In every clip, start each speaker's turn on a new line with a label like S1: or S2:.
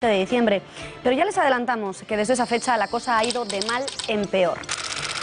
S1: de diciembre. Pero ya les adelantamos que desde esa fecha la cosa ha ido de mal en peor.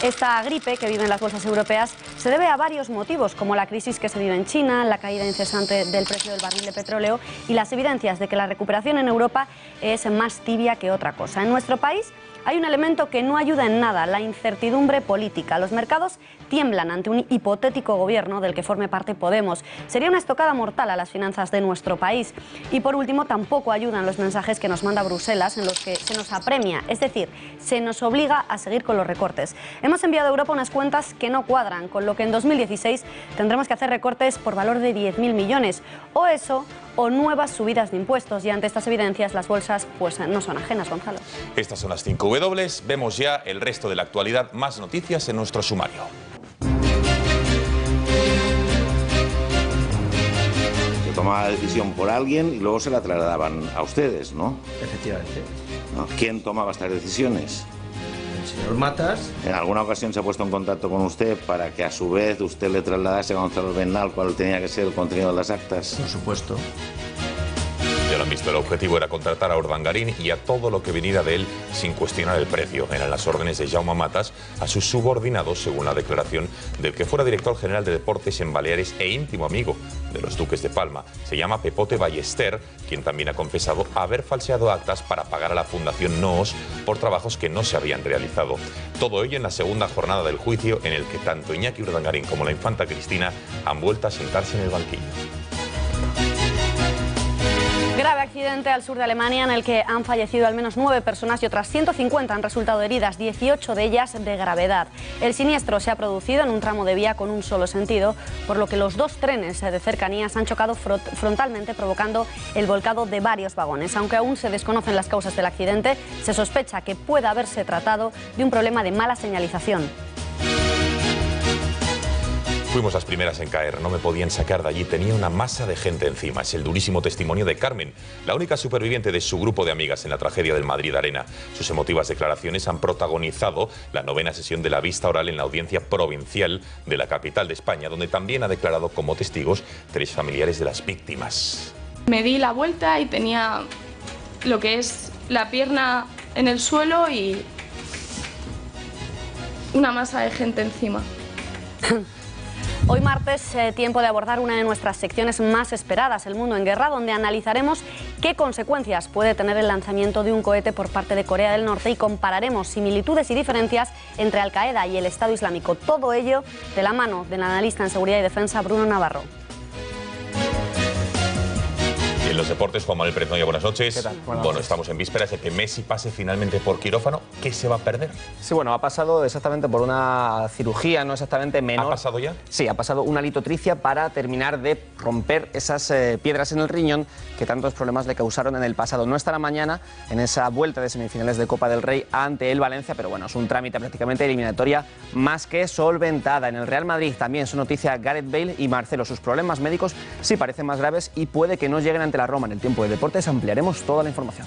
S1: Esta gripe que viven las bolsas europeas se debe a varios motivos, como la crisis que se vive en China, la caída incesante del precio del barril de petróleo y las evidencias de que la recuperación en Europa es más tibia que otra cosa. En nuestro país hay un elemento que no ayuda en nada, la incertidumbre política. Los mercados tiemblan ante un hipotético gobierno del que forme parte Podemos. Sería una estocada mortal a las finanzas de nuestro país. Y por último, tampoco ayudan los mensajes que nos manda Bruselas, en los que se nos apremia, es decir, se nos obliga a seguir con los recortes. Hemos enviado a Europa unas cuentas que no cuadran, con lo que en 2016 tendremos que hacer recortes por valor de 10.000 millones. O eso, o nuevas subidas de impuestos. Y ante estas evidencias, las bolsas pues no son ajenas, Gonzalo.
S2: Estas son las 5 W. Vemos ya el resto de la actualidad. Más noticias en nuestro sumario.
S3: Se tomaba la decisión por alguien y luego se la trasladaban a ustedes, ¿no?
S4: Efectivamente.
S3: ¿No? ¿Quién tomaba estas decisiones?
S4: El señor Matas.
S3: ¿En alguna ocasión se ha puesto en contacto con usted para que a su vez usted le trasladase a Gonzalo Bernal cuál tenía que ser el contenido de las actas?
S4: Por supuesto.
S2: Ya lo han visto, el objetivo era contratar a Urdangarín y a todo lo que viniera de él sin cuestionar el precio. Eran las órdenes de Jaume Matas a sus subordinados, según la declaración del que fuera director general de deportes en Baleares e íntimo amigo de los duques de Palma. Se llama Pepote Ballester, quien también ha confesado haber falseado actas para pagar a la Fundación Noos por trabajos que no se habían realizado. Todo ello en la segunda jornada del juicio, en el que tanto Iñaki Urdangarín como la infanta Cristina han vuelto a sentarse en el banquillo.
S1: Grave accidente al sur de Alemania en el que han fallecido al menos 9 personas y otras 150 han resultado heridas, 18 de ellas de gravedad. El siniestro se ha producido en un tramo de vía con un solo sentido, por lo que los dos trenes de cercanías han chocado frontalmente, provocando el volcado de varios vagones. Aunque aún se desconocen las causas del accidente, se sospecha que puede haberse tratado de un problema de mala señalización.
S2: Fuimos las primeras en caer, no me podían sacar de allí, tenía una masa de gente encima. Es el durísimo testimonio de Carmen, la única superviviente de su grupo de amigas en la tragedia del Madrid Arena. Sus emotivas declaraciones han protagonizado la 9ª sesión de la vista oral en la audiencia provincial de la capital de España, donde también ha declarado como testigos 3 familiares de las víctimas.
S5: Me di la vuelta y tenía lo que es la pierna en el suelo y una masa de gente encima.
S1: Hoy martes, tiempo de abordar una de nuestras secciones más esperadas, El Mundo en Guerra, donde analizaremos qué consecuencias puede tener el lanzamiento de un cohete por parte de Corea del Norte y compararemos similitudes y diferencias entre Al-Qaeda y el Estado Islámico. Todo ello de la mano del analista en seguridad y defensa Bruno Navarro.
S2: En los deportes, Juan Manuel Pérez Noya, buenas noches.
S6: ¿Qué tal? Buenas
S2: Bueno,
S6: noches.
S2: estamos en vísperas de que Messi pase finalmente por quirófano. ¿Qué se va a perder?
S6: Sí, bueno, ha pasado exactamente por una cirugía, no exactamente menor.
S2: ¿Ha pasado ya?
S6: Sí, ha pasado una litotricia para terminar de romper esas piedras en el riñón que tantos problemas le causaron en el pasado. No estará mañana en esa vuelta de semifinales de Copa del Rey ante el Valencia, pero bueno, es un trámite prácticamente eliminatoria más que solventada. En el Real Madrid también su noticia Gareth Bale y Marcelo. Sus problemas médicos sí parecen más graves y puede que no lleguen ante la Roma. En el tiempo de deportes ampliaremos toda la información.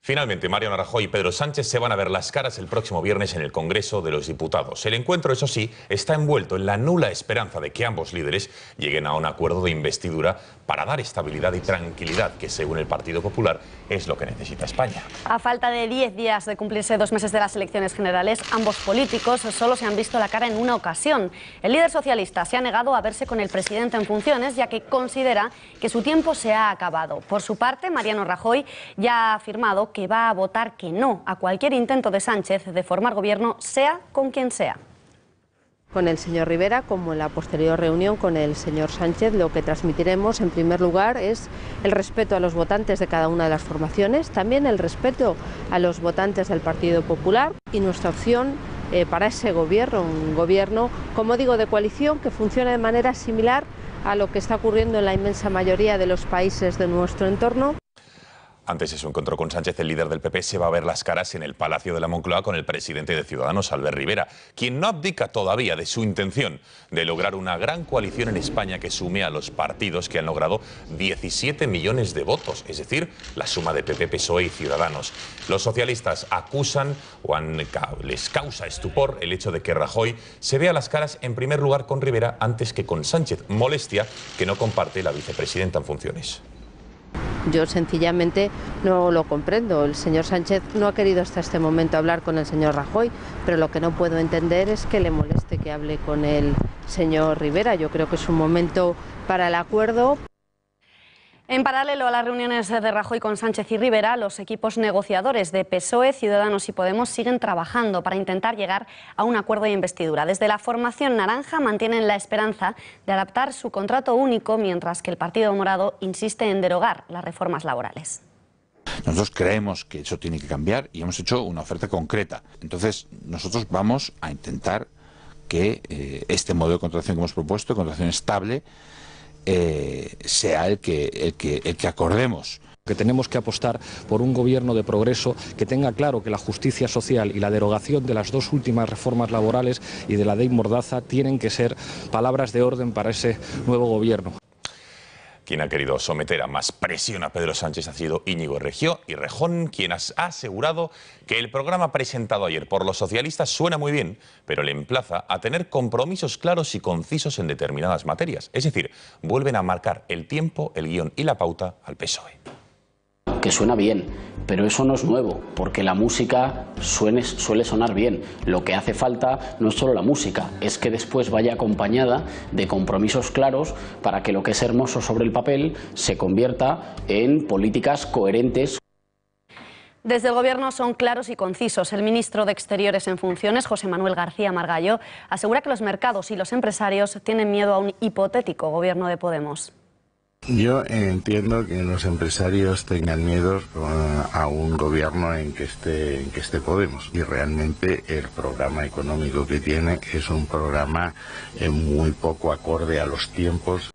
S2: Finalmente, Mariano Rajoy y Pedro Sánchez se van a ver las caras el próximo viernes en el Congreso de los Diputados. El encuentro, eso sí, está envuelto en la nula esperanza de que ambos líderes lleguen a un acuerdo de investidura para dar estabilidad y tranquilidad, que según el Partido Popular es lo que necesita España.
S1: A falta de 10 días de cumplirse 2 meses de las elecciones generales, ambos políticos solo se han visto la cara en una ocasión. El líder socialista se ha negado a verse con el presidente en funciones, ya que considera que su tiempo se ha acabado. Por su parte, Mariano Rajoy ya ha afirmado que va a votar que no a cualquier intento de Sánchez de formar gobierno, sea con quien sea.
S7: Con el señor Rivera, como en la posterior reunión con el señor Sánchez, lo que transmitiremos en primer lugar es el respeto a los votantes de cada una de las formaciones, también el respeto a los votantes del Partido Popular y nuestra opción para ese gobierno, un gobierno, como digo, de coalición que funcione de manera similar a lo que está ocurriendo en la inmensa mayoría de los países de nuestro entorno.
S2: Antes de su encuentro con Sánchez, el líder del PP se va a ver las caras en el Palacio de la Moncloa con el presidente de Ciudadanos, Albert Rivera, quien no abdica todavía de su intención de lograr una gran coalición en España que sume a los partidos que han logrado 17 millones de votos, es decir, la suma de PP, PSOE y Ciudadanos. Los socialistas acusan o les causa estupor el hecho de que Rajoy se vea las caras en primer lugar con Rivera antes que con Sánchez, molestia que no comparte la vicepresidenta en funciones.
S7: Yo sencillamente no lo comprendo. El señor Sánchez no ha querido hasta este momento hablar con el señor Rajoy, pero lo que no puedo entender es que le moleste que hable con el señor Rivera. Yo creo que es un momento para el acuerdo.
S1: En paralelo a las reuniones de Rajoy con Sánchez y Rivera, los equipos negociadores de PSOE, Ciudadanos y Podemos siguen trabajando para intentar llegar a un acuerdo de investidura. Desde la formación naranja mantienen la esperanza de adaptar su contrato único, mientras que el Partido Morado insiste en derogar las reformas laborales.
S8: Nosotros creemos que eso tiene que cambiar y hemos hecho una oferta concreta. Entonces, nosotros vamos a intentar que este modelo de contratación que hemos propuesto, contratación estable, sea el que acordemos.
S9: Que tenemos que apostar por un gobierno de progreso que tenga claro que la justicia social y la derogación de las dos últimas reformas laborales y de la ley Mordaza tienen que ser palabras de orden para ese nuevo gobierno.
S2: Quien ha querido someter a más presión a Pedro Sánchez ha sido Íñigo Rejón, quien ha asegurado que el programa presentado ayer por los socialistas suena muy bien, pero le emplaza a tener compromisos claros y concisos en determinadas materias. Es decir, vuelven a marcar el tiempo, el guión y la pauta al PSOE.
S10: Que suena bien, pero eso no es nuevo, porque la música suele sonar bien. Lo que hace falta no es solo la música, es que después vaya acompañada de compromisos claros para que lo que es hermoso sobre el papel se convierta en políticas coherentes.
S1: Desde el Gobierno son claros y concisos. El ministro de Exteriores en funciones, José Manuel García Margallo, asegura que los mercados y los empresarios tienen miedo a un hipotético gobierno de Podemos.
S11: Yo entiendo que los empresarios tengan miedo a un gobierno en que esté Podemos, y realmente el programa económico que tiene es un programa muy poco acorde a los tiempos.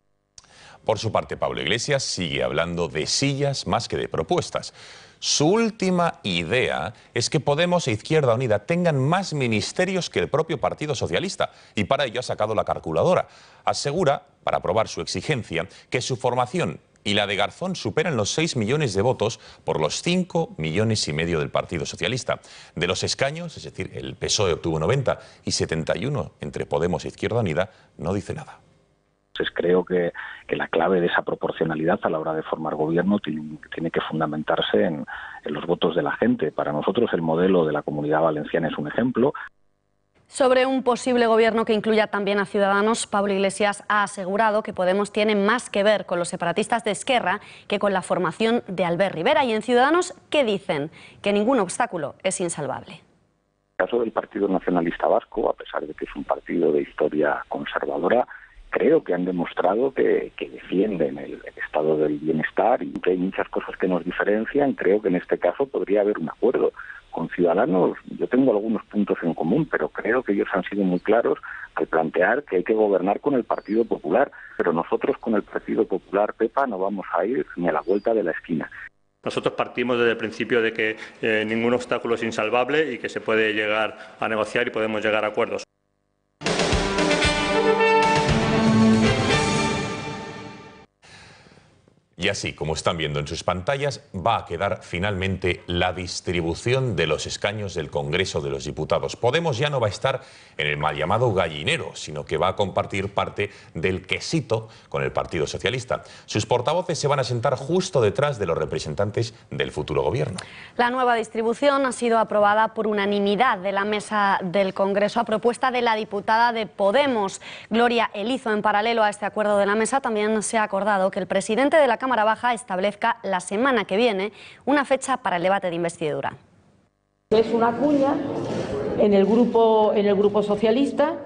S2: Por su parte, Pablo Iglesias sigue hablando de sillas más que de propuestas. Su última idea es que Podemos e Izquierda Unida tengan más ministerios que el propio Partido Socialista, y para ello ha sacado la calculadora. Asegura, para probar su exigencia, que su formación y la de Garzón superan los 6 millones de votos por los 5,5 millones del Partido Socialista. De los escaños, es decir, el PSOE obtuvo 90 y 71 entre Podemos e Izquierda Unida, no dice nada.
S12: Creo que la clave de esa proporcionalidad a la hora de formar gobierno tiene que fundamentarse en los votos de la gente. Para nosotros el modelo de la Comunidad Valenciana es un ejemplo.
S1: Sobre un posible gobierno que incluya también a Ciudadanos, Pablo Iglesias ha asegurado que Podemos tiene más que ver con los separatistas de Esquerra que con la formación de Albert Rivera. Y en Ciudadanos, ¿qué dicen? Que ningún obstáculo es insalvable.
S12: En el caso del Partido Nacionalista Vasco, a pesar de que es un partido de historia conservadora, creo que han demostrado que defienden el estado del bienestar, y que hay muchas cosas que nos diferencian. Creo que en este caso podría haber un acuerdo. Con Ciudadanos yo tengo algunos puntos en común, pero creo que ellos han sido muy claros al plantear que hay que gobernar con el Partido Popular. Pero nosotros con el Partido Popular, Pepa, no vamos a ir ni a la vuelta de la esquina.
S13: Nosotros partimos desde el principio de que ningún obstáculo es insalvable y que se puede llegar a negociar y podemos llegar a acuerdos.
S2: Y así, como están viendo en sus pantallas, va a quedar finalmente la distribución de los escaños del Congreso de los Diputados. Podemos ya no va a estar en el mal llamado gallinero, sino que va a compartir parte del quesito con el Partido Socialista. Sus portavoces se van a sentar justo detrás de los representantes del futuro gobierno.
S1: La nueva distribución ha sido aprobada por unanimidad de la mesa del Congreso a propuesta de la diputada de Podemos, Gloria Elizo. En paralelo a este acuerdo de la mesa, también se ha acordado que el presidente de la Cámara Baja establezca la semana que viene una fecha para el debate de investidura.
S14: Es una cuña en el grupo socialista,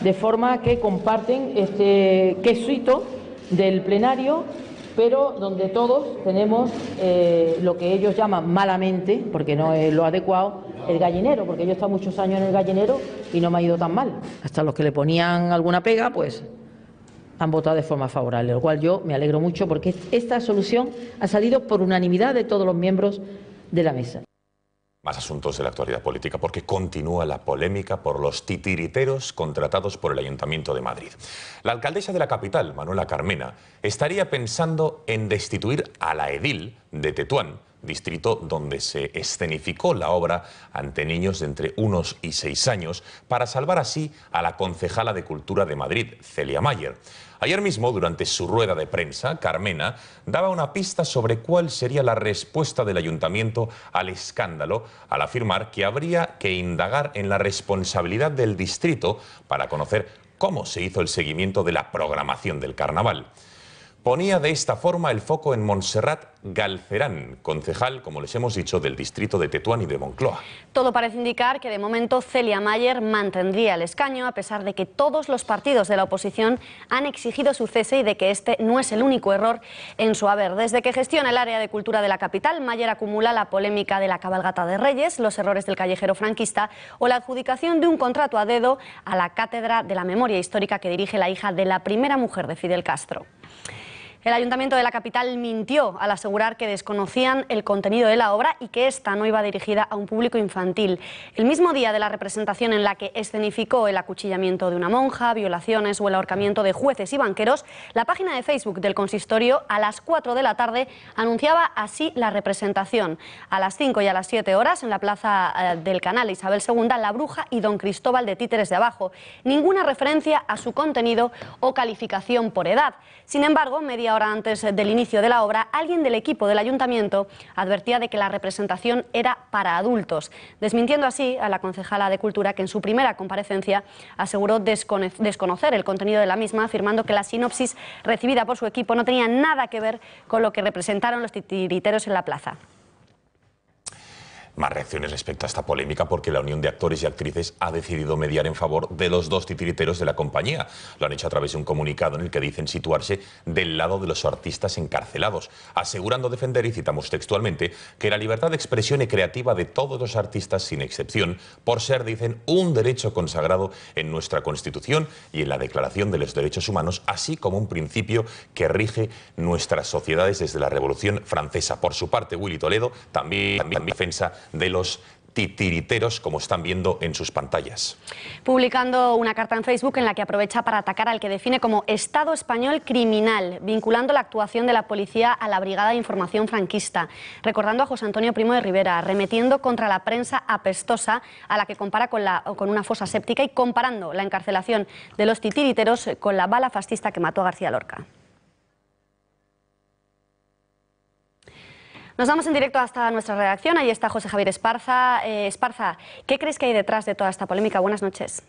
S14: de forma que comparten este quesito del plenario, pero donde todos tenemos lo que ellos llaman malamente, porque no es lo adecuado, el gallinero, porque yo he estado muchos años en el gallinero y no me ha ido tan mal. Hasta los que le ponían alguna pega, pues han votado de forma favorable, lo cual yo me alegro mucho porque esta solución ha salido por unanimidad de todos los miembros de la mesa.
S2: Más asuntos de la actualidad política, porque continúa la polémica por los titiriteros contratados por el Ayuntamiento de Madrid. La alcaldesa de la capital, Manuela Carmena, estaría pensando en destituir a la edil de Tetuán, distrito donde se escenificó la obra ante niños de entre 1 y 6 años, para salvar así a la concejala de Cultura de Madrid, Celia Mayer. Ayer mismo, durante su rueda de prensa, Carmena daba una pista sobre cuál sería la respuesta del ayuntamiento al escándalo, al afirmar que habría que indagar en la responsabilidad del distrito para conocer cómo se hizo el seguimiento de la programación del carnaval. Ponía de esta forma el foco en Montserrat Galcerán, concejal, como les hemos dicho, del distrito de Tetuán y de Moncloa.
S1: Todo parece indicar que de momento Celia Mayer mantendría el escaño, a pesar de que todos los partidos de la oposición han exigido su cese y de que este no es el único error en su haber. Desde que gestiona el área de cultura de la capital, Mayer acumula la polémica de la cabalgata de Reyes, los errores del callejero franquista o la adjudicación de un contrato a dedo a la Cátedra de la Memoria Histórica que dirige la hija de la primera mujer de Fidel Castro. El Ayuntamiento de la capital mintió al asegurar que desconocían el contenido de la obra y que esta no iba dirigida a un público infantil. El mismo día de la representación en la que escenificó el acuchillamiento de una monja, violaciones o el ahorcamiento de jueces y banqueros, la página de Facebook del consistorio a las 4 de la tarde anunciaba así la representación. A las 5 y a las 7 horas en la plaza del Canal Isabel II, La Bruja y Don Cristóbal de Títeres de Abajo. Ninguna referencia a su contenido o calificación por edad. Sin embargo, media hora antes del inicio de la obra, alguien del equipo del ayuntamiento advertía de que la representación era para adultos, desmintiendo así a la concejala de Cultura, que en su primera comparecencia aseguró desconocer el contenido de la misma, afirmando que la sinopsis recibida por su equipo no tenía nada que ver con lo que representaron los titiriteros en la plaza.
S2: Más reacciones respecto a esta polémica porque la Unión de Actores y Actrices ha decidido mediar en favor de los 2 titiriteros de la compañía. Lo han hecho a través de un comunicado en el que dicen situarse del lado de los artistas encarcelados, asegurando defender, y citamos textualmente, que la libertad de expresión y creativa de todos los artistas, sin excepción, por ser, dicen, un derecho consagrado en nuestra Constitución y en la Declaración de los Derechos Humanos, así como un principio que rige nuestras sociedades desde la Revolución Francesa. Por su parte, Willy Toledo también defensa de los titiriteros, como están viendo en sus pantallas.
S1: Publicando una carta en Facebook en la que aprovecha para atacar al que define como Estado español criminal, vinculando la actuación de la policía a la Brigada de Información franquista, recordando a José Antonio Primo de Rivera, arremetiendo contra la prensa apestosa a la que compara con una fosa séptica y comparando la encarcelación de los titiriteros con la bala fascista que mató a García Lorca. Nos vamos en directo hasta nuestra redacción. Ahí está José Javier Esparza. Esparza, ¿qué crees que hay detrás de toda esta polémica? Buenas noches.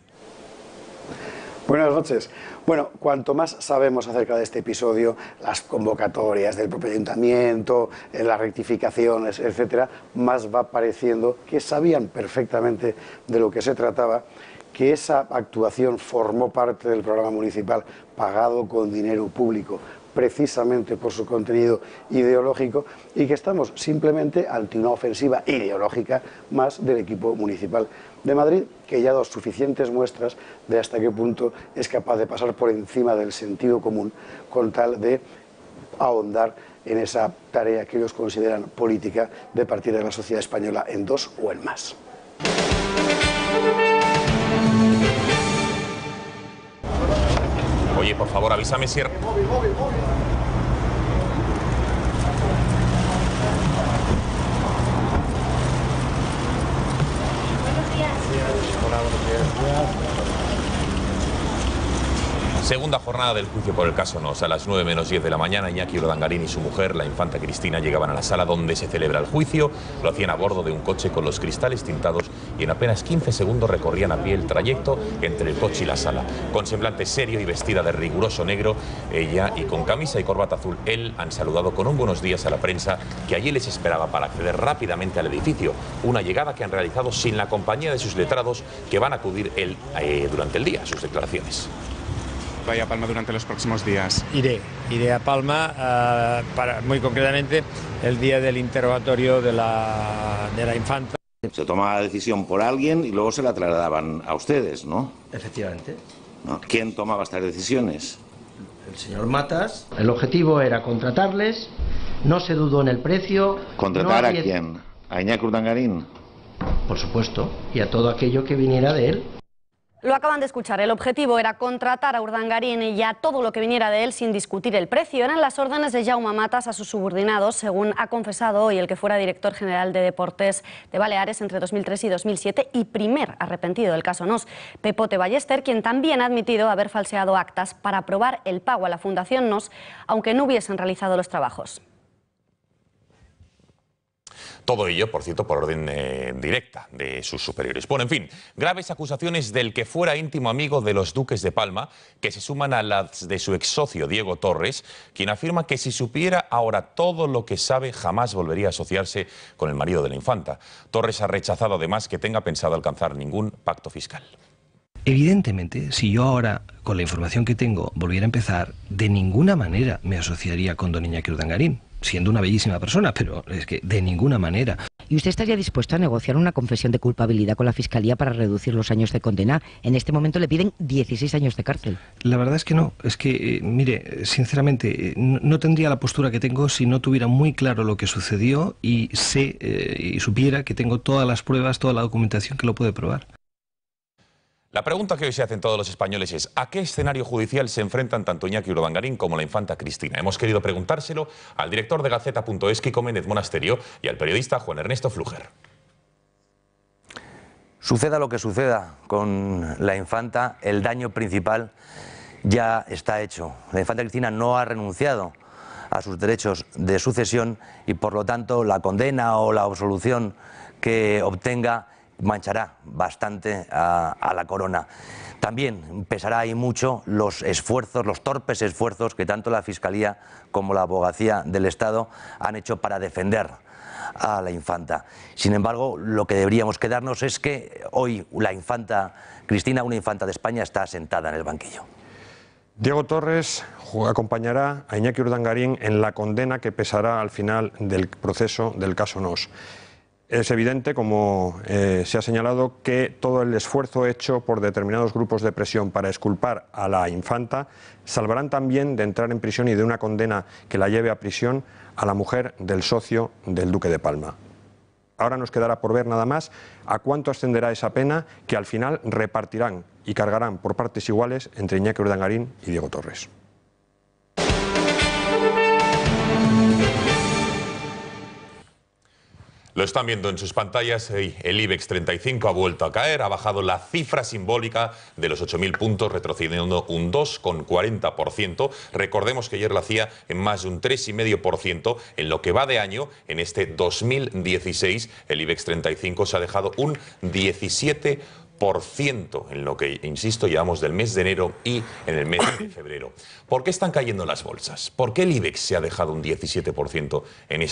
S15: Buenas noches. Bueno, cuanto más sabemos acerca de este episodio, las convocatorias del propio ayuntamiento, las rectificaciones, etcétera, más va pareciendo que sabían perfectamente de lo que se trataba, que esa actuación formó parte del programa municipal pagado con dinero público, precisamente por su contenido ideológico, y que estamos simplemente ante una ofensiva ideológica más del equipo municipal de Madrid, que ya ha dado suficientes muestras de hasta qué punto es capaz de pasar por encima del sentido común con tal de ahondar en esa tarea que ellos consideran política de partir de la sociedad española en 2 o en más.
S2: Oye, por favor, avísame si... Segunda jornada del juicio por el caso Nos. A las 9:10 de la mañana, Iñaki Urdangarín y su mujer, la infanta Cristina, llegaban a la sala donde se celebra el juicio. Lo hacían a bordo de un coche con los cristales tintados y en apenas 15 segundos recorrían a pie el trayecto entre el coche y la sala. Con semblante serio y vestida de riguroso negro, ella, y con camisa y corbata azul, él, han saludado con un buenos días a la prensa que allí les esperaba para acceder rápidamente al edificio. Una llegada que han realizado sin la compañía de sus letrados, que van a acudir durante el día a sus declaraciones.
S16: Vaya a Palma durante los próximos días.
S17: Iré a Palma, muy concretamente el día del interrogatorio de la infanta.
S3: Se tomaba la decisión por alguien y luego se la trasladaban a ustedes, ¿no?
S4: Efectivamente.
S3: ¿No? ¿Quién tomaba estas decisiones?
S4: el señor Matas. El objetivo era contratarles, no se dudó en el precio.
S3: ¿Contratar a quién? ¿A Iñaki Urdangarín?
S4: Por supuesto, y a todo aquello que viniera de él.
S1: Lo acaban de escuchar, el objetivo era contratar a Urdangarín y a todo lo que viniera de él sin discutir el precio. Eran las órdenes de Jaume Matas a sus subordinados, según ha confesado hoy el que fuera director general de Deportes de Baleares entre 2003 y 2007 y primer arrepentido del caso NOS, Pepote Ballester, quien también ha admitido haber falseado actas para aprobar el pago a la Fundación NOS, aunque no hubiesen realizado los trabajos.
S2: Todo ello, por cierto, por orden directa de sus superiores. Bueno, en fin, graves acusaciones del que fuera íntimo amigo de los duques de Palma, que se suman a las de su ex socio Diego Torres, quien afirma que si supiera ahora todo lo que sabe, jamás volvería a asociarse con el marido de la infanta. Torres ha rechazado además que tenga pensado alcanzar ningún pacto fiscal.
S18: Evidentemente, si yo ahora, con la información que tengo, volviera a empezar, de ninguna manera me asociaría con don Iñaki Urdangarín, siendo una bellísima persona, pero es que de ninguna manera.
S19: ¿Y usted estaría dispuesto a negociar una confesión de culpabilidad con la Fiscalía para reducir los años de condena? En este momento le piden 16 años de cárcel.
S18: La verdad es que no. Es que, mire, sinceramente, no tendría la postura que tengo si no tuviera muy claro lo que sucedió y y supiera que tengo todas las pruebas, toda la documentación que lo puede probar.
S2: La pregunta que hoy se hacen todos los españoles es ¿a qué escenario judicial se enfrentan tanto Iñaki Urdangarín como la infanta Cristina? Hemos querido preguntárselo al director de Gaceta.es, Kiko Méndez Monasterio, y al periodista Juan Ernesto Fluger.
S20: Suceda lo que suceda con la infanta, el daño principal ya está hecho. La infanta Cristina no ha renunciado a sus derechos de sucesión y por lo tanto la condena o la absolución que obtenga manchará bastante a la corona. También pesará ahí mucho los esfuerzos, los torpes esfuerzos que tanto la Fiscalía como la Abogacía del Estado han hecho para defender a la infanta. Sin embargo, lo que deberíamos quedarnos es que hoy la infanta Cristina, una infanta de España, está sentada en el banquillo.
S21: Diego Torres acompañará a Iñaki Urdangarín en la condena que pesará al final del proceso del caso NOS. Es evidente, como se ha señalado, que todo el esfuerzo hecho por determinados grupos de presión para exculpar a la infanta salvarán también de entrar en prisión y de una condena que la lleve a prisión a la mujer del socio del duque de Palma. Ahora nos quedará por ver nada más a cuánto ascenderá esa pena que al final repartirán y cargarán por partes iguales entre Iñaki Urdangarín y Diego Torres.
S2: Lo están viendo en sus pantallas, el IBEX 35 ha vuelto a caer, ha bajado la cifra simbólica de los 8.000 puntos, retrocediendo un 2,40%. Recordemos que ayer lo hacía en más de un 3,5%. En lo que va de año, en este 2016, el IBEX 35 se ha dejado un 17%. En lo que, insisto, llevamos del mes de enero y en el mes de febrero. ¿Por qué están cayendo las bolsas? ¿Por qué el IBEX se ha dejado un 17% en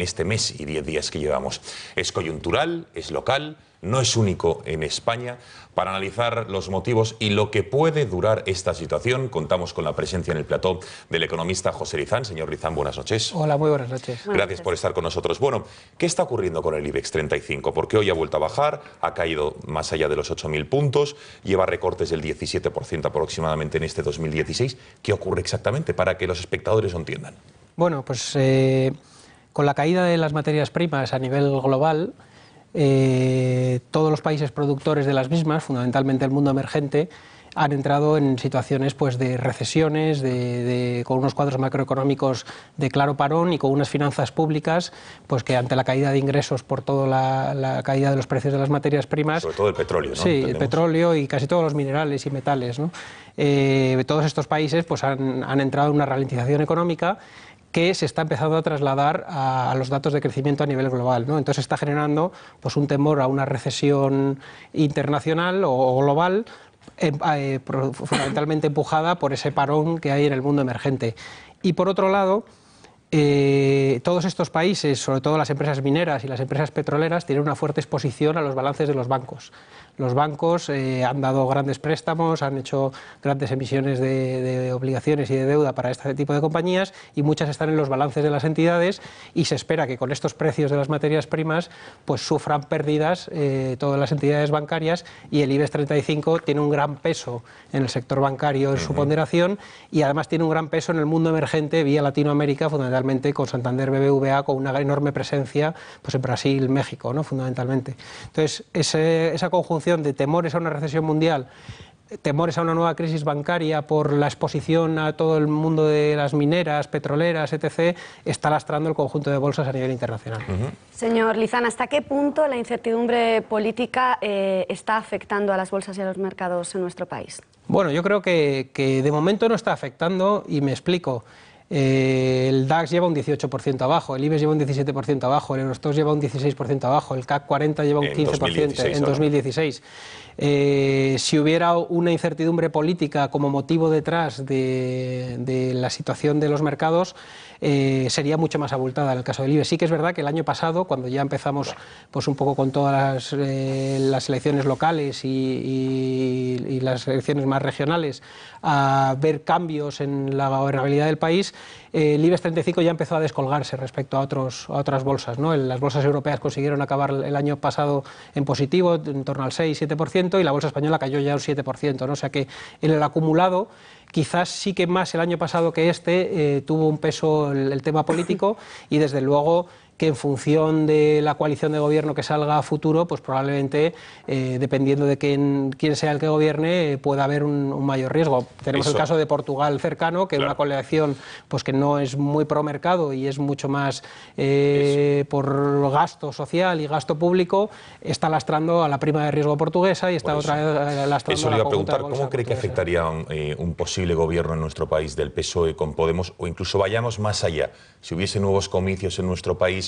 S2: este mes y 10 días que llevamos? ¿Es coyuntural? ¿Es local? No es único en España. Para analizar los motivos y lo que puede durar esta situación, contamos con la presencia en el plató del economista José Rizán. Señor Rizán, buenas noches.
S22: Hola, muy buenas noches.
S2: Gracias por estar con nosotros. Bueno, ¿qué está ocurriendo con el IBEX 35? Porque hoy ha vuelto a bajar, ha caído más allá de los 8.000 puntos, lleva recortes del 17% aproximadamente en este 2016. ¿Qué ocurre exactamente para que los espectadores lo entiendan?
S22: Bueno, pues con la caída de las materias primas a nivel global, todos los países productores de las mismas, fundamentalmente el mundo emergente, han entrado en situaciones pues, de recesiones, con unos cuadros macroeconómicos de claro parón y con unas finanzas públicas pues, que ante la caída de ingresos por toda la caída de los precios de las materias primas...
S2: Sobre todo el petróleo, ¿no?
S22: Sí, ¿entendemos? El petróleo y casi todos los minerales y metales, ¿no? Todos estos países pues, han entrado en una ralentización económica que se está empezando a trasladar a los datos de crecimiento a nivel global, ¿no? Entonces está generando pues, un temor a una recesión internacional o global, fundamentalmente empujada por ese parón que hay en el mundo emergente. Y por otro lado, todos estos países, sobre todo las empresas mineras y las empresas petroleras, tienen una fuerte exposición a los balances de los bancos. los bancos han dado grandes préstamos, han hecho grandes emisiones de obligaciones y de deuda para este tipo de compañías, y muchas están en los balances de las entidades, y se espera que con estos precios de las materias primas pues sufran pérdidas todas las entidades bancarias, y el IBEX 35 tiene un gran peso en el sector bancario en su ponderación, y además tiene un gran peso en el mundo emergente vía Latinoamérica, fundamentalmente con Santander, BBVA, con una enorme presencia pues en Brasil, México, ¿no? Fundamentalmente. Entonces, esa conjunción de temores a una recesión mundial, temores a una nueva crisis bancaria por la exposición a todo el mundo de las mineras, petroleras, etc., está lastrando el conjunto de bolsas a nivel internacional.
S1: Señor Lizana, ¿hasta qué punto la incertidumbre política está afectando a las bolsas y a los mercados en nuestro país?
S22: Bueno, yo creo que de momento no está afectando, y me explico. El DAX lleva un 18% abajo, el IBEX lleva un 17% abajo, el Eurostoxx lleva un 16% abajo, el CAC 40 lleva un 15% en 2016. Si hubiera una incertidumbre política como motivo detrás de la situación de los mercados, sería mucho más abultada en el caso del IBEX. Sí que es verdad que el año pasado, cuando ya empezamos pues un poco con todas las elecciones locales y las elecciones más regionales, a ver cambios en la gobernabilidad del país, el IBEX 35 ya empezó a descolgarse respecto a otras bolsas, ¿no? Las bolsas europeas consiguieron acabar el año pasado en positivo, en torno al 6-7%, y la bolsa española cayó ya un 7%, ¿no? O sea que en el acumulado, quizás sí que más el año pasado que tuvo un peso el tema político, y desde luego que en función de la coalición de gobierno que salga a futuro, pues probablemente, dependiendo de quién sea el que gobierne, pueda haber un mayor riesgo. Tenemos el caso de Portugal cercano, que es una coalición pues que no es muy pro mercado y es mucho más por gasto social y gasto público, está lastrando a la prima de riesgo portuguesa y está otra lastrando
S2: Eso
S22: a la
S2: le iba a preguntar,
S22: bolsa
S2: ¿cómo cree que afectaría un posible gobierno en nuestro país del PSOE con Podemos, o incluso vayamos más allá, si hubiese nuevos comicios en nuestro país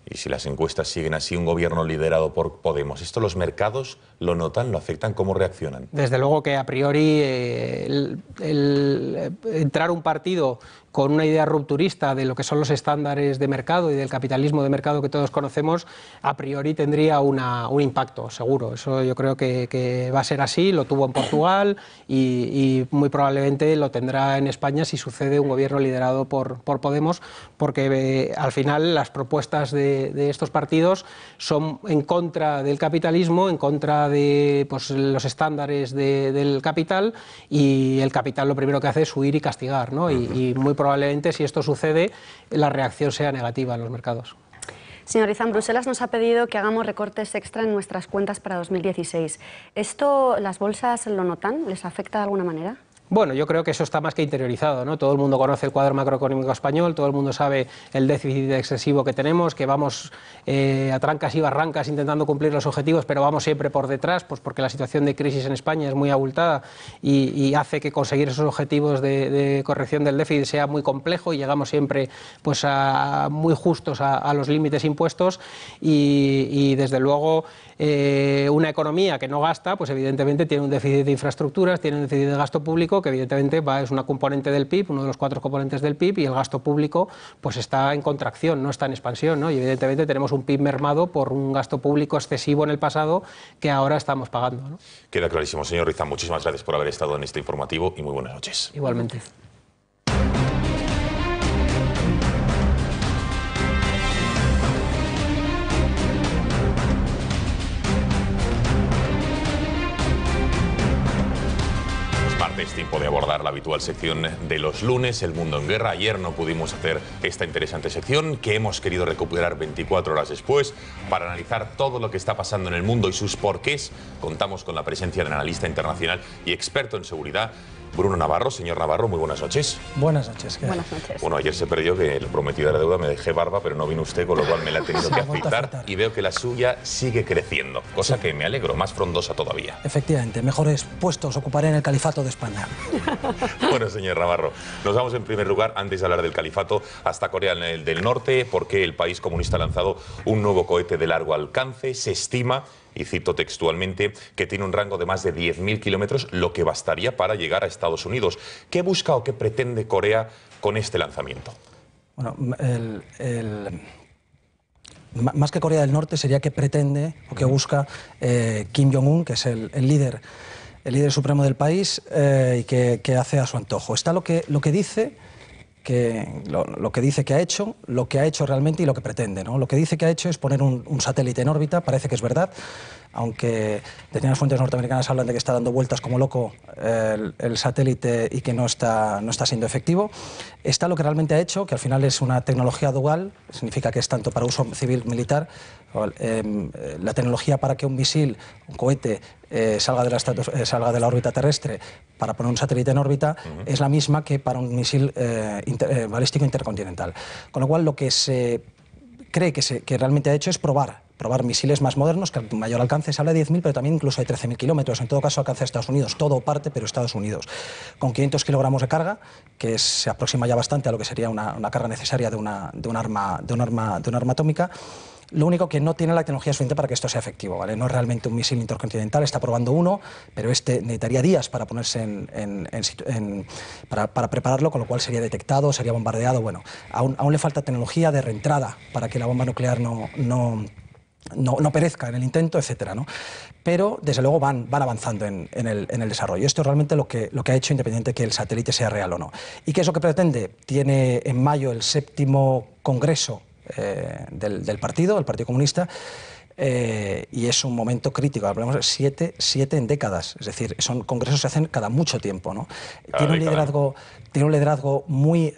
S2: y si las encuestas siguen así, un gobierno liderado por Podemos? ¿Esto los mercados lo notan, lo afectan? ¿Cómo reaccionan?
S22: Desde luego que a priori el entrar un partido con una idea rupturista de lo que son los estándares de mercado y del capitalismo de mercado que todos conocemos, a priori tendría un impacto, seguro. Eso yo creo que va a ser así, lo tuvo en Portugal y muy probablemente lo tendrá en España si sucede un gobierno liderado por Podemos, porque al final las propuestas de estos partidos son en contra del capitalismo, en contra de pues, los estándares del capital, y el capital lo primero que hace es huir y castigar, ¿no? Y muy probablemente, si esto sucede, la reacción sea negativa en los mercados.
S1: Señor Izan, Bruselas nos ha pedido que hagamos recortes extra en nuestras cuentas para 2016. ¿Esto las bolsas lo notan? ¿Les afecta de alguna manera?
S22: Bueno, yo creo que eso está más que interiorizado, ¿no? Todo el mundo conoce el cuadro macroeconómico español, todo el mundo sabe el déficit excesivo que tenemos, que vamos a trancas y barrancas intentando cumplir los objetivos, pero vamos siempre por detrás, pues porque la situación de crisis en España es muy abultada y hace que conseguir esos objetivos de corrección del déficit sea muy complejo, y llegamos siempre pues muy justos a los límites impuestos, y desde luego una economía que no gasta, pues evidentemente tiene un déficit de infraestructuras, tiene un déficit de gasto público, que evidentemente es una componente del PIB, uno de los 4 componentes del PIB, y el gasto público pues está en contracción, no está en expansión, ¿no? Y evidentemente tenemos un PIB mermado por un gasto público excesivo en el pasado que ahora estamos pagando, ¿no?
S2: Queda clarísimo, señor Izan. Muchísimas gracias por haber estado en este informativo y muy buenas noches.
S22: Igualmente.
S2: Es tiempo de abordar la habitual sección de los lunes, El Mundo en Guerra. Ayer no pudimos hacer esta interesante sección que hemos querido recuperar 24 horas después para analizar todo lo que está pasando en el mundo y sus porqués. Contamos con la presencia del analista internacional y experto en seguridad, Bruno Navarro. Señor Navarro, muy buenas noches.
S5: Buenas noches.
S1: Buenas noches.
S2: Bueno, ayer se perdió que lo prometido era deuda, me dejé barba, pero no vino usted, con lo cual me la he tenido que afeitar, y veo que la suya sigue creciendo, cosa que me alegro, más frondosa todavía.
S5: Efectivamente, mejores puestos ocuparé en el califato de España.
S2: Bueno, señor Navarro, nos vamos en primer lugar, antes de hablar del califato, hasta Corea del Norte, porque el país comunista ha lanzado un nuevo cohete de largo alcance. Se estima, y cito textualmente, que tiene un rango de más de 10.000 kilómetros, lo que bastaría para llegar a Estados Unidos. ¿Qué busca o qué pretende Corea con este lanzamiento?
S5: Bueno, más que Corea del Norte, sería qué pretende o qué busca Kim Jong-un, que es el líder supremo del país y que hace a su antojo. Está lo que dice que ha hecho, lo que ha hecho realmente y lo que pretende, ¿no? Lo que dice que ha hecho es poner un satélite en órbita, parece que es verdad, aunque determinadas fuentes norteamericanas hablan de que está dando vueltas como loco el satélite y que no está siendo efectivo. Está lo que realmente ha hecho, que al final es una tecnología dual, significa que es tanto para uso civil-militar. La tecnología para que un misil, un cohete, salga de la órbita terrestre para poner un satélite en órbita es la misma que para un misil balístico intercontinental. Con lo cual, lo que se cree que realmente ha hecho es probar misiles más modernos, que al mayor alcance se habla de 10.000, pero también incluso de 13.000 kilómetros. En todo caso, alcanza Estados Unidos, todo o parte, pero Estados Unidos. Con 500 kilogramos de carga, que se aproxima ya bastante a lo que sería una carga necesaria de un arma atómica. Lo único que no tiene la tecnología suficiente para que esto sea efectivo, ¿vale? No es realmente un misil intercontinental, está probando uno, pero este necesitaría días para ponerse para prepararlo, con lo cual sería detectado, sería bombardeado. Bueno, aún le falta tecnología de reentrada para que la bomba nuclear no perezca en el intento, etcétera, ¿no? Pero desde luego van avanzando en el desarrollo. Esto es realmente lo que ha hecho, independiente de que el satélite sea real o no. ¿Y qué es lo que pretende? Tiene en mayo el 7º Congreso del Partido Comunista, y es un momento crítico. Hablamos de 7 en décadas, es decir, son congresos que se hacen cada mucho tiempo, ¿no? Tiene un liderazgo muy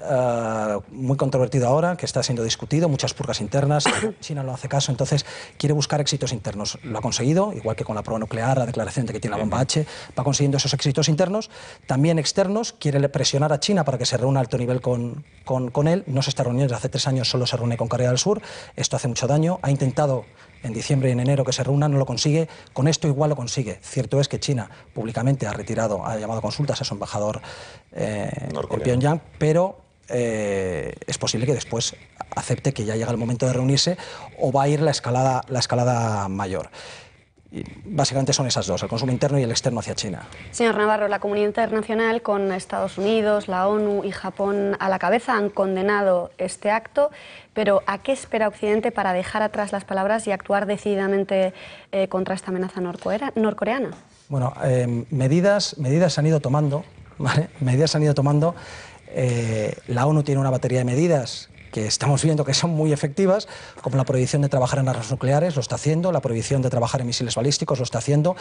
S5: controvertido ahora, que está siendo discutido, muchas purgas internas. China no hace caso, entonces quiere buscar éxitos internos. Lo ha conseguido, igual que con la prueba nuclear, la declaración de que tiene la bomba H, va consiguiendo esos éxitos internos. También externos, quiere presionar a China para que se reúna a alto nivel con él. No se está reuniendo, desde hace 3 años solo se reúne con Corea del Sur. Esto hace mucho daño. Ha intentado en diciembre y en enero que se reúnan, no lo consigue. Con esto igual lo consigue. Cierto es que China públicamente ha llamado a consultas a su embajador en Pyongyang, pero es posible que después acepte que ya llega el momento de reunirse, o va a ir la escalada mayor. Y básicamente son esas dos, el consumo interno y el externo hacia China.
S1: Señor Navarro, la comunidad internacional, con Estados Unidos, la ONU y Japón a la cabeza, han condenado este acto, pero ¿a qué espera Occidente para dejar atrás las palabras y actuar decididamente contra esta amenaza norcoreana? Bueno, medidas se han ido tomando, ¿vale? Medidas se han ido tomando. La ONU tiene una batería de medidas que estamos viendo que son muy efectivas, como la prohibición de trabajar en armas nucleares, lo está haciendo, la prohibición de trabajar en misiles balísticos, lo está haciendo,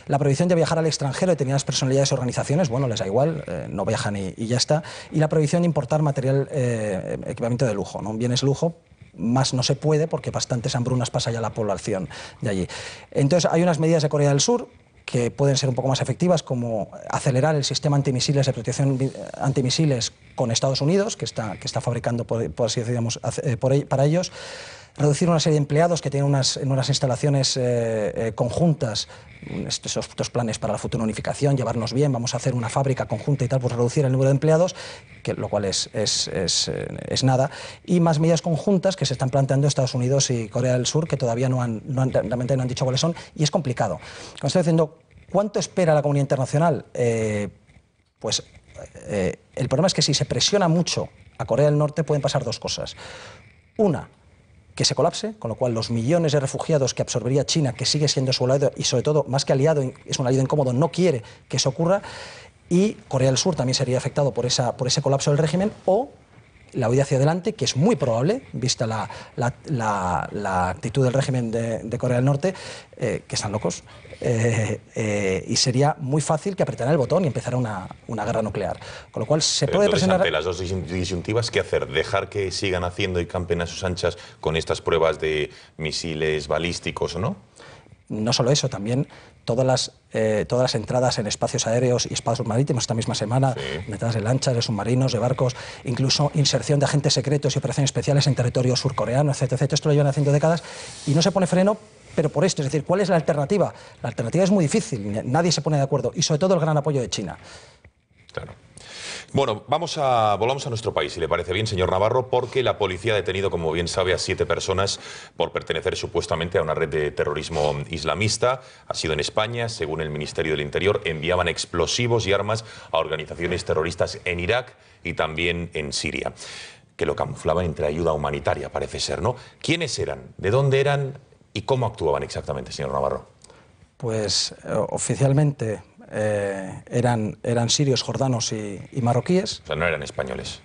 S1: la prohibición de viajar al extranjero de determinadas personalidades y organizaciones, bueno, les da igual, no viajan y ya está, y la prohibición de importar material, equipamiento de lujo, ¿no? Bienes lujo, más no se puede porque bastantes hambrunas pasa ya la población de allí. Entonces hay unas medidas de Corea del Sur que pueden ser un poco más efectivas, como acelerar el sistema antimisiles de protección antimisiles con Estados Unidos, que está fabricando, por así decirlo, para ellos, reducir una serie de empleados que tienen unas instalaciones conjuntas, estos planes para la futura unificación, llevarnos bien, vamos a hacer una fábrica conjunta y tal, pues reducir el número de empleados, lo cual es nada, y más medidas conjuntas que se están planteando Estados Unidos y Corea del Sur, que todavía realmente no han dicho cuáles son, y es complicado. Como estoy diciendo, ¿cuánto espera la comunidad internacional? El problema es que si se presiona mucho a Corea del Norte pueden pasar dos cosas. Una, que se colapse, con lo cual los millones de refugiados que absorbería China, que sigue siendo su aliado y sobre todo, más que aliado, es un aliado incómodo, no quiere que eso ocurra, y Corea del Sur también sería afectado por ese colapso del régimen, o la huida hacia adelante, que es muy probable, vista la actitud del régimen de Corea del Norte, que están locos, y sería muy fácil que apretaran el botón y empezara una guerra nuclear. Con lo cual se puede presionar.
S2: Ante las dos disyuntivas, ¿qué hacer? ¿Dejar que sigan haciendo y campen a sus anchas con estas pruebas de misiles balísticos o no?
S5: No solo eso, también todas las entradas en espacios aéreos y espacios marítimos esta misma semana, entradas de lanchas, de submarinos, de barcos, incluso inserción de agentes secretos y operaciones especiales en territorio surcoreano, etcétera, etcétera. Esto lo llevan haciendo décadas y no se pone freno, pero por esto. Es decir, ¿cuál es la alternativa? La alternativa es muy difícil, nadie se pone de acuerdo, y sobre todo el gran apoyo de China.
S2: Claro. Bueno, volvamos a nuestro país, si le parece bien, señor Navarro, porque la policía ha detenido, como bien sabe, a 7 personas por pertenecer supuestamente a una red de terrorismo islamista. Ha sido en España, según el Ministerio del Interior, enviaban explosivos y armas a organizaciones terroristas en Irak y también en Siria. que lo camuflaban entre ayuda humanitaria, parece ser, ¿no? ¿Quiénes eran? ¿De dónde eran? ¿Y cómo actuaban exactamente, señor Navarro?
S5: Pues oficialmente eran sirios, jordanos y marroquíes.
S2: O sea, no eran españoles.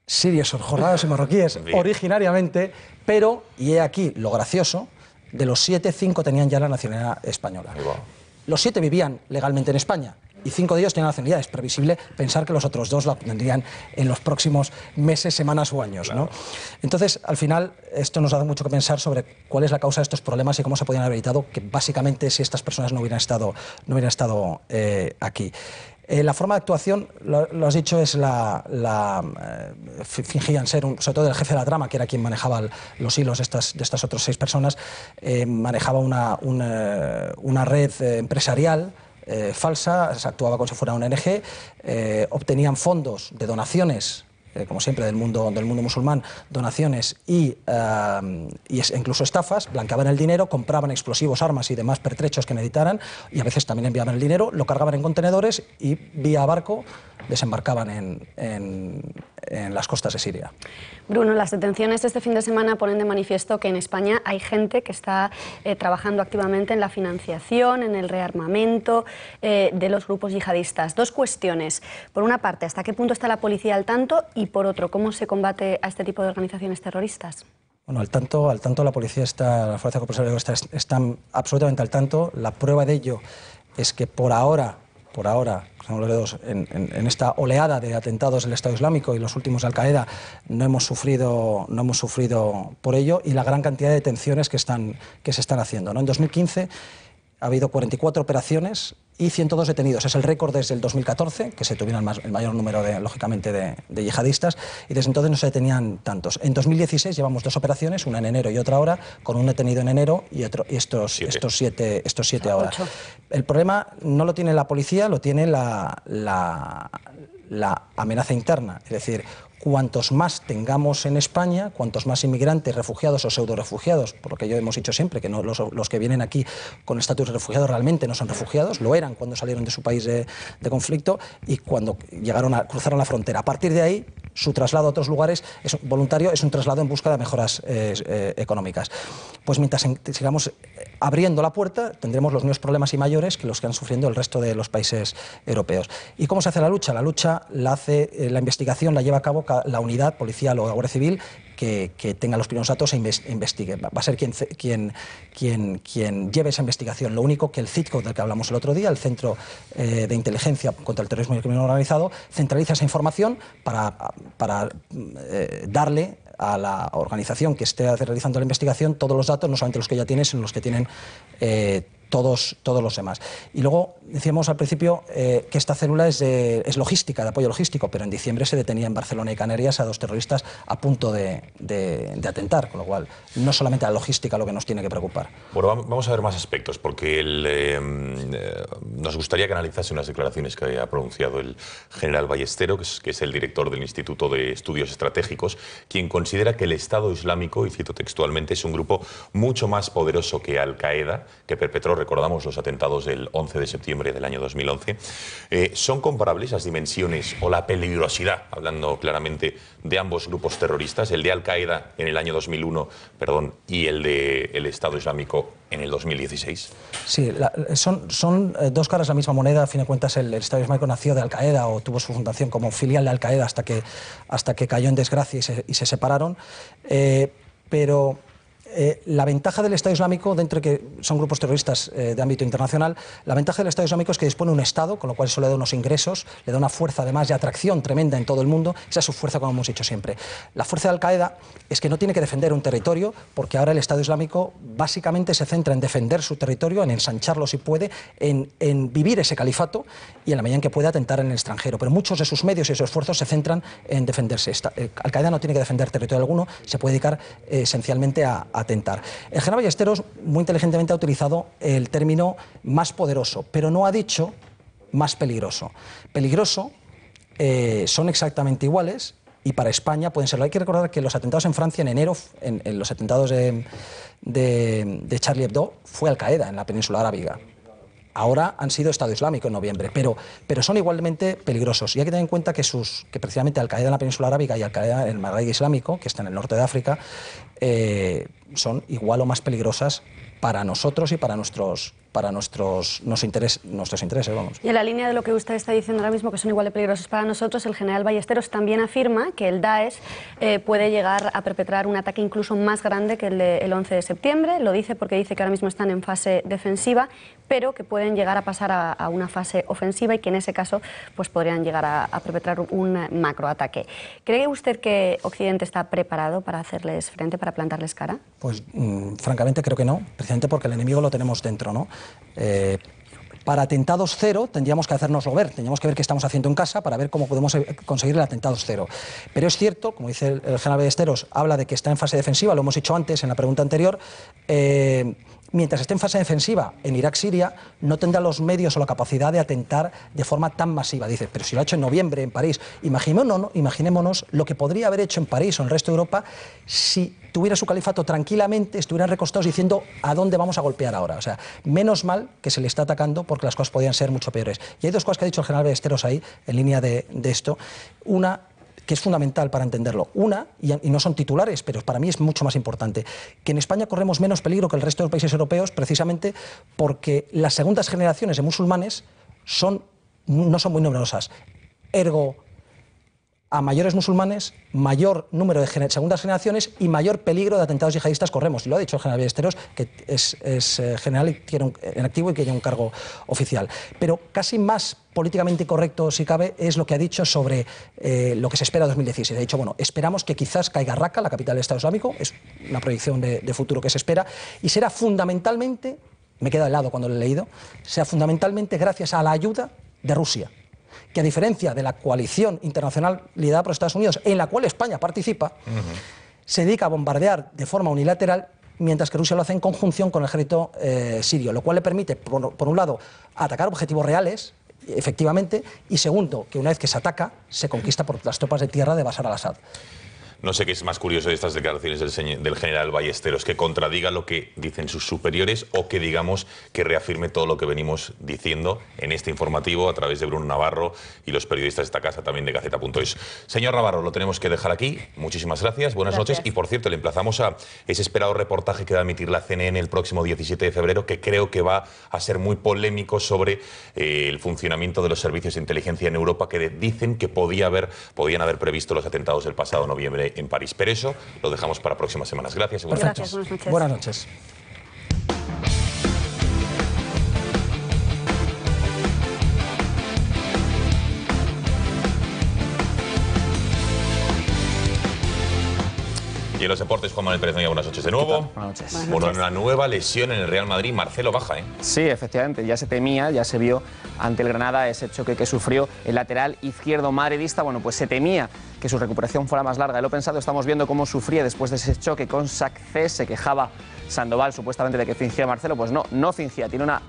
S5: Sirios, jordanos y marroquíes originariamente, pero, y he aquí lo gracioso, de los 7, 5 tenían ya la nacionalidad española. Los 7 vivían legalmente en España y 5 de ellos tenían nacionalidad. Es previsible pensar que los otros 2 la obtendrían en los próximos meses, semanas o años, ¿no? Entonces, al final, esto nos da mucho que pensar sobre cuál es la causa de estos problemas y cómo se podían haber evitado, que básicamente si estas personas no hubieran estado aquí. La forma de actuación, lo has dicho, es fingían ser, sobre todo el jefe de la trama, que era quien manejaba los hilos de estas otras 6 personas, manejaba una red empresarial falsa, se actuaba como si fuera una ONG, obtenían fondos de donaciones, como siempre del mundo musulmán, donaciones y incluso estafas, blanqueaban el dinero, compraban explosivos, armas y demás pertrechos que necesitaran y a veces también enviaban el dinero, lo cargaban en contenedores y vía barco desembarcaban en las costas de Siria.
S1: Bruno, las detenciones de este fin de semana ponen de manifiesto que en España hay gente que está trabajando activamente en la financiación, en el rearmamento de los grupos yihadistas. 2 cuestiones. Por una parte, ¿hasta qué punto está la policía al tanto? Y por otro, ¿cómo se combate a este tipo de organizaciones terroristas?
S5: Bueno, al tanto la policía la Fuerza Cooperativa están absolutamente al tanto. La prueba de ello es que por ahora, en esta oleada de atentados del Estado Islámico y los últimos de Al-Qaeda, no hemos sufrido por ello, y la gran cantidad de detenciones que se están haciendo, ¿no? En 2015 ha habido 44 operaciones y 102 detenidos. Es el récord desde el 2014, que se tuvieron el mayor número, lógicamente, de yihadistas, y desde entonces no se detenían tantos. En 2016 llevamos 2 operaciones, una en enero y otra ahora, con un detenido en enero y estos 7 ahora.
S1: 8.
S5: El problema no lo tiene la policía, lo tiene la amenaza interna. Es decir, cuantos más tengamos en España, cuantos más inmigrantes, refugiados o pseudo-refugiados, por lo que yo hemos dicho siempre, que no, los que vienen aquí con estatus de refugiados realmente no son refugiados, lo eran cuando salieron de su país de conflicto y cuando cruzaron la frontera. A partir de ahí, su traslado a otros lugares voluntario es un traslado en busca de mejoras económicas. Pues mientras sigamos abriendo la puerta, tendremos los mismos problemas y mayores que los que han sufriendo el resto de los países europeos. ¿Y cómo se hace la lucha? La lucha la hace, la investigación la lleva a cabo la unidad policial o la Guardia Civil que tenga los primeros datos e investigue. Va a ser quien lleve esa investigación. Lo único que el CITCO, del que hablamos el otro día, el Centro de Inteligencia contra el Terrorismo y el Crimen Organizado, centraliza esa información para darle a la organización que esté realizando la investigación todos los datos, no solamente los que ya tiene, sino los que tienen todos los demás. Y luego decíamos al principio que esta célula es logística, de apoyo logístico, pero en diciembre se detenía en Barcelona y Canarias a 2 terroristas a punto de atentar, con lo cual no solamente la logística lo que nos tiene que preocupar.
S2: Bueno, vamos a ver más aspectos, porque nos gustaría que analizase unas declaraciones que ha pronunciado el general Ballestero, que es el director del Instituto de Estudios Estratégicos, quien considera que el Estado Islámico, y cito textualmente, es un grupo mucho más poderoso que Al-Qaeda, que perpetró, recordamos, los atentados del 11 de septiembre del año 2011. ¿Son comparables las dimensiones o la peligrosidad, hablando claramente, de ambos grupos terroristas, el de Al-Qaeda en el año 2001, y el del Estado Islámico en el 2016?
S5: Sí, son 2 caras de la misma moneda. A fin de cuentas, el Estado Islámico nació de Al-Qaeda o tuvo su fundación como filial de Al-Qaeda hasta que cayó en desgracia y se separaron. Pero la ventaja del Estado Islámico, dentro de que son grupos terroristas de ámbito internacional, la ventaja del Estado Islámico es que dispone de un Estado, con lo cual eso le da unos ingresos, le da una fuerza además de atracción tremenda en todo el mundo. Esa es su fuerza, como hemos dicho siempre. La fuerza de Al-Qaeda es que no tiene que defender un territorio, porque ahora el Estado Islámico básicamente se centra en defender su territorio, en ensancharlo si puede, en vivir ese califato y en la medida en que puede atentar en el extranjero. Pero muchos de sus medios y sus esfuerzos se centran en defenderse. Al-Qaeda no tiene que defender territorio alguno, se puede dedicar esencialmente a atentar. El general Ballesteros muy inteligentemente ha utilizado el término más poderoso, pero no ha dicho más peligroso. Peligroso son exactamente iguales y para España pueden serlo. Hay que recordar que los atentados en Francia en enero, en los atentados de Charlie Hebdo, fue Al-Qaeda en la península arábiga. Ahora han sido Estado Islámico en noviembre, pero son igualmente peligrosos. Y hay que tener en cuenta que precisamente Al-Qaeda en la península arábiga y Al-Qaeda en el Magreb islámico, que está en el norte de África, son igual o más peligrosas para nosotros y para nuestros intereses, vamos.
S1: Y en la línea de lo que usted está diciendo ahora mismo, que son igual de peligrosos para nosotros, el general Ballesteros también afirma que el Daesh puede llegar a perpetrar un ataque incluso más grande que el del 11 de septiembre. Lo dice porque dice que ahora mismo están en fase defensiva, pero que pueden llegar a pasar a una fase ofensiva y que en ese caso pues podrían llegar a perpetrar un macroataque. ¿Cree usted que Occidente está preparado para hacerles frente, para plantarles cara?
S5: Pues francamente creo que no, precisamente porque el enemigo lo tenemos dentro, ¿no? Para atentados cero tendríamos que hacérnoslo ver, tendríamos que ver qué estamos haciendo en casa para ver cómo podemos conseguir el atentados cero. Pero es cierto, como dice el general Ballesteros, habla de que está en fase defensiva, lo hemos dicho antes en la pregunta anterior, mientras esté en fase defensiva en Irak-Siria, no tendrá los medios o la capacidad de atentar de forma tan masiva. Dice, pero si lo ha hecho en noviembre en París, imaginémonos lo que podría haber hecho en París o en el resto de Europa si tuviera su califato tranquilamente, estuvieran recostados diciendo a dónde vamos a golpear ahora. O sea, menos mal que se le está atacando porque las cosas podían ser mucho peores. Y hay dos cosas que ha dicho el general Ballesteros ahí, en línea de esto. Una, que es fundamental para entenderlo. Una, y no son titulares, pero para mí es mucho más importante, que en España corremos menos peligro que el resto de los países europeos precisamente porque las segundas generaciones de musulmanes no son muy numerosas. Ergo, a mayores musulmanes, mayor número de segundas generaciones y mayor peligro de atentados yihadistas corremos. Y lo ha dicho el general Ballesteros, que es general y tiene en activo y que tiene un cargo oficial. Pero casi más políticamente correcto, si cabe, es lo que ha dicho sobre lo que se espera en 2016. Ha dicho, bueno, esperamos que quizás caiga Raqqa, la capital del Estado Islámico, es una proyección de futuro que se espera, y será fundamentalmente, me he quedado helado cuando lo he leído, será fundamentalmente gracias a la ayuda de Rusia, que a diferencia de la coalición internacional liderada por Estados Unidos, en la cual España participa, se dedica a bombardear de forma unilateral, mientras que Rusia lo hace en conjunción con el ejército sirio, lo cual le permite, por un lado, atacar objetivos reales, efectivamente, y segundo, que una vez que se ataca, se conquista por las tropas de tierra de Bashar al-Assad.
S2: No sé qué es más curioso de estas declaraciones del general Ballesteros, que contradiga lo que dicen sus superiores o que digamos que reafirme todo lo que venimos diciendo en este informativo a través de Bruno Navarro y los periodistas de esta casa, también de Gaceta.es. Señor Navarro, lo tenemos que dejar aquí. Muchísimas gracias, buenas noches. Y por cierto, le emplazamos a ese esperado reportaje que va a emitir la CNN el próximo 17 de febrero, que creo que va a ser muy polémico sobre el funcionamiento de los servicios de inteligencia en Europa, que dicen que podían haber previsto los atentados del pasado noviembre en París. Pero eso lo dejamos para próximas semanas. Gracias.
S1: Gracias, buenas noches.
S5: Buenas noches.
S2: Y en los deportes, Juan Manuel Pérez, buenas noches de nuevo.
S6: Buenas noches.
S2: Bueno, una nueva lesión en el Real Madrid. Marcelo baja, ¿eh?
S6: Sí, efectivamente, ya se temía, ya se vio ante el Granada ese choque que sufrió el lateral izquierdo madridista. Bueno, pues se temía que su recuperación fuera más larga de lo pensado. Estamos viendo cómo sufría después de ese choque con Saccé. Se quejaba Sandoval supuestamente de que fingía Marcelo. Pues no fingía, tiene una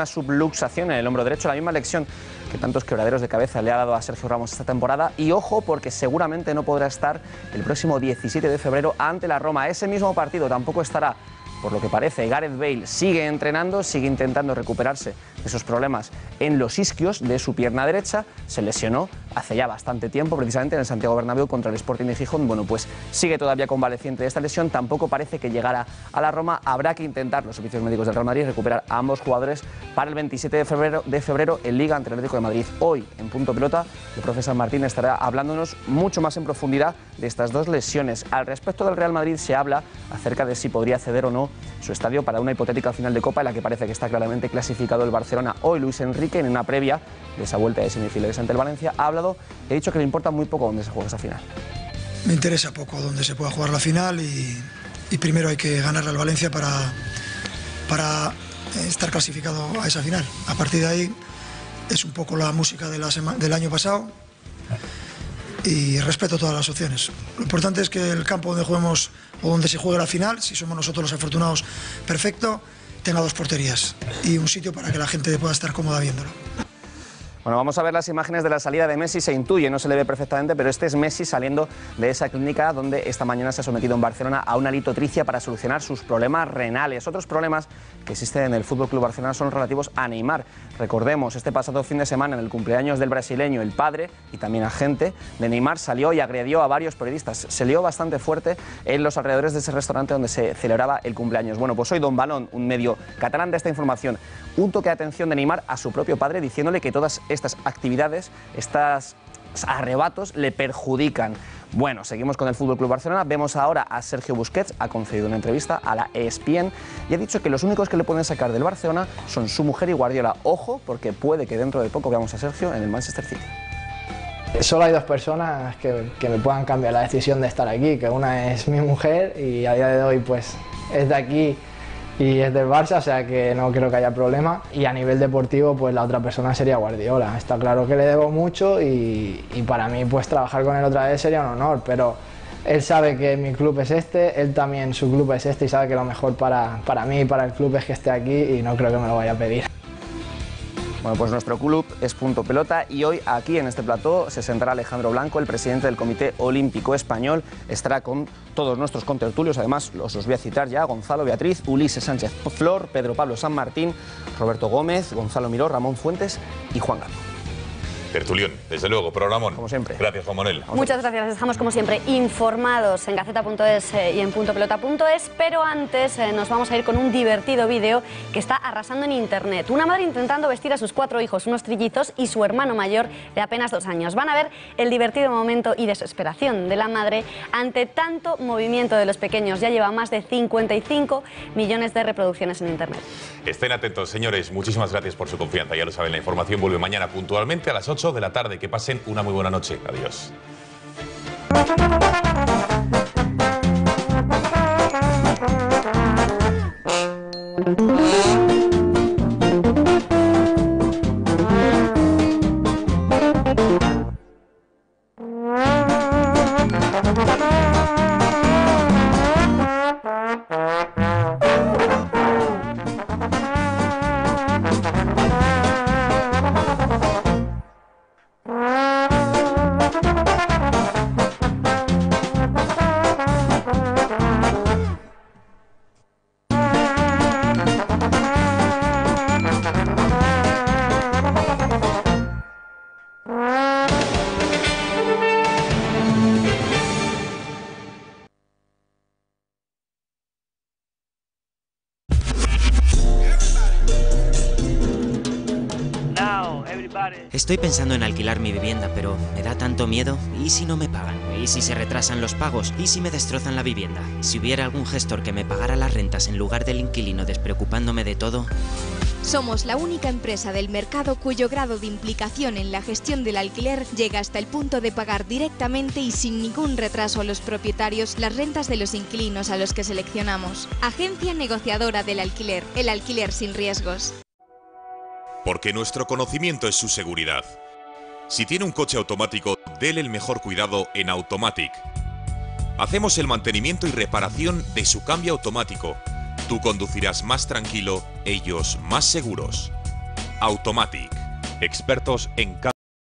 S6: subluxación en el hombro derecho, la misma lesión que tantos quebraderos de cabeza le ha dado a Sergio Ramos esta temporada. Y ojo, porque seguramente no podrá estar el próximo 17 de febrero ante la Roma. Ese mismo partido tampoco estará, por lo que parece. Gareth Bale sigue entrenando, sigue intentando recuperarse de esos problemas en los isquios de su pierna derecha. Se lesionó hace ya bastante tiempo, precisamente en el Santiago Bernabéu contra el Sporting de Gijón. Bueno, pues sigue todavía convaleciente de esta lesión. Tampoco parece que llegara a la Roma. Habrá que intentar, los servicios médicos del Real Madrid, recuperar a ambos jugadores para el 27 de febrero en Liga ante el Atlético de Madrid. Hoy, en Punto Pelota, el profesor Martín estará hablándonos mucho más en profundidad de estas dos lesiones. Al respecto del Real Madrid se habla acerca de si podría ceder o no su estadio para una hipotética final de Copa en la que parece que está claramente clasificado el Barcelona. Hoy Luis Enrique, en una previa de esa vuelta de semifinales ante el Valencia, ha hablado y ha dicho que le importa muy poco dónde se juega esa final.
S7: Me interesa poco dónde se pueda jugar la final y primero hay que ganarle al Valencia para estar clasificado a esa final. A partir de ahí es un poco la música del año pasado y respeto todas las opciones. Lo importante es que el campo donde juguemos o donde se juegue la final, si somos nosotros los afortunados, perfecto, tenga dos porterías y un sitio para que la gente pueda estar cómoda viéndolo.
S6: Bueno, vamos a ver las imágenes de la salida de Messi. Se intuye, no se le ve perfectamente, pero este es Messi saliendo de esa clínica donde esta mañana se ha sometido en Barcelona a una litotricia para solucionar sus problemas renales. Otros problemas que existen en el FC Barcelona son relativos a Neymar. Recordemos, este pasado fin de semana, en el cumpleaños del brasileño, el padre y también agente de Neymar salió y agredió a varios periodistas. Se lió bastante fuerte en los alrededores de ese restaurante donde se celebraba el cumpleaños. Bueno, pues hoy Don Balón, un medio catalán de esta información, un toque de atención de Neymar a su propio padre, diciéndole que todas estas actividades, estos arrebatos le perjudican. Bueno, seguimos con el FC Barcelona. Vemos ahora a Sergio Busquets, ha concedido una entrevista a la ESPN y ha dicho que los únicos que le pueden sacar del Barcelona son su mujer y Guardiola. Ojo, porque puede que dentro de poco veamos a Sergio en el Manchester City.
S8: Solo hay dos personas que me puedan cambiar la decisión de estar aquí, que una es mi mujer y a día de hoy pues es de aquí y es del Barça, o sea que no creo que haya problema. Y a nivel deportivo, pues la otra persona sería Guardiola. Está claro que le debo mucho y para mí pues trabajar con él otra vez sería un honor, pero él sabe que mi club es este, él también su club es este y sabe que lo mejor para mí y para el club es que esté aquí y no creo que me lo vaya a pedir.
S6: Bueno, pues nuestro club es Punto Pelota y hoy aquí en este plató se sentará Alejandro Blanco, el presidente del Comité Olímpico Español. Estará con todos nuestros contertulios, además os voy a citar ya: Gonzalo Beatriz, Ulises Sánchez Flor, Pedro Pablo San Martín, Roberto Gómez, Gonzalo Miró, Ramón Fuentes y Juan Gato.
S2: Tertulión, desde luego, programón.
S6: Como siempre.
S2: Gracias, Juan Manuel.
S1: Muchas gracias. Estamos, como siempre, informados en Gaceta.es y en puntopelota.es, pero antes nos vamos a ir con un divertido vídeo que está arrasando en Internet. Una madre intentando vestir a sus 4 hijos, unos trillizos, y su hermano mayor de apenas 2 años. Van a ver el divertido momento y desesperación de la madre ante tanto movimiento de los pequeños. Ya lleva más de 55 millones de reproducciones en Internet.
S2: Estén atentos, señores. Muchísimas gracias por su confianza. Ya lo saben, la información vuelve mañana puntualmente a las 8 de la tarde. Que pasen una muy buena noche. Adiós.
S9: Estoy pensando en alquilar mi vivienda, pero me da tanto miedo. ¿Y si no me pagan? ¿Y si se retrasan los pagos? ¿Y si me destrozan la vivienda? Si hubiera algún gestor que me pagara las rentas en lugar del inquilino despreocupándome de todo...
S23: Somos la única empresa del mercado cuyo grado de implicación en la gestión del alquiler llega hasta el punto de pagar directamente y sin ningún retraso a los propietarios las rentas de los inquilinos a los que seleccionamos. Agencia negociadora del alquiler, el alquiler sin riesgos.
S24: Porque nuestro conocimiento es su seguridad. Si tiene un coche automático, déle el mejor cuidado en Automatic. Hacemos el mantenimiento y reparación de su cambio automático. Tú conducirás más tranquilo, ellos más seguros. Automatic, expertos en cambio.